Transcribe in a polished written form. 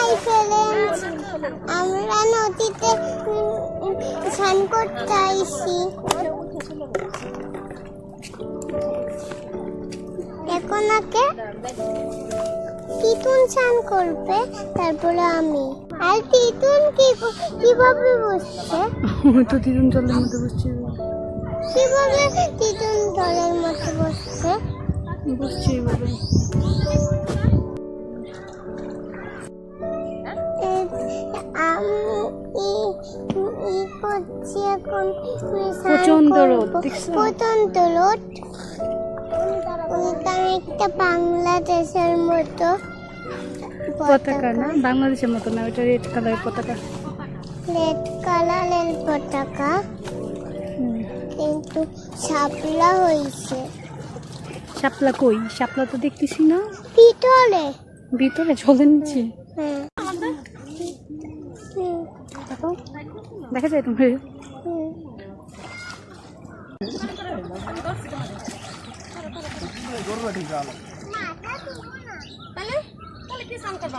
Hi friends, আমরা নদীতে স্নান করতে আইছি। এখন আগে তিতুন স্নান করবে, তারপরে আমি। আর তিতুন কিভাবে বসছে? তো তিতুন জলের মধ্যে বসছে। কিভাবে তিতুন জলের মধ্যে বসছে? বসছে এইভাবে। করছি এখন প্রচন্ড রোদ, দেখছো? প্রচন্ড রোদ। একটা বাংলাদেশের মতো পতাকা না, বাংলাদেশের মতো না, ওটা রেড কালারের পতাকা। রেড কালারের পতাকা, কিন্তু শাপলা হয়েছে। শাপলা কই? শাপলা তো দেখতেছি না। ভিতরে ভিতরে জলের নিচে। হ্যাঁ, দেখো, দেখা যায় তোমার? তাহলে কি সান করবা?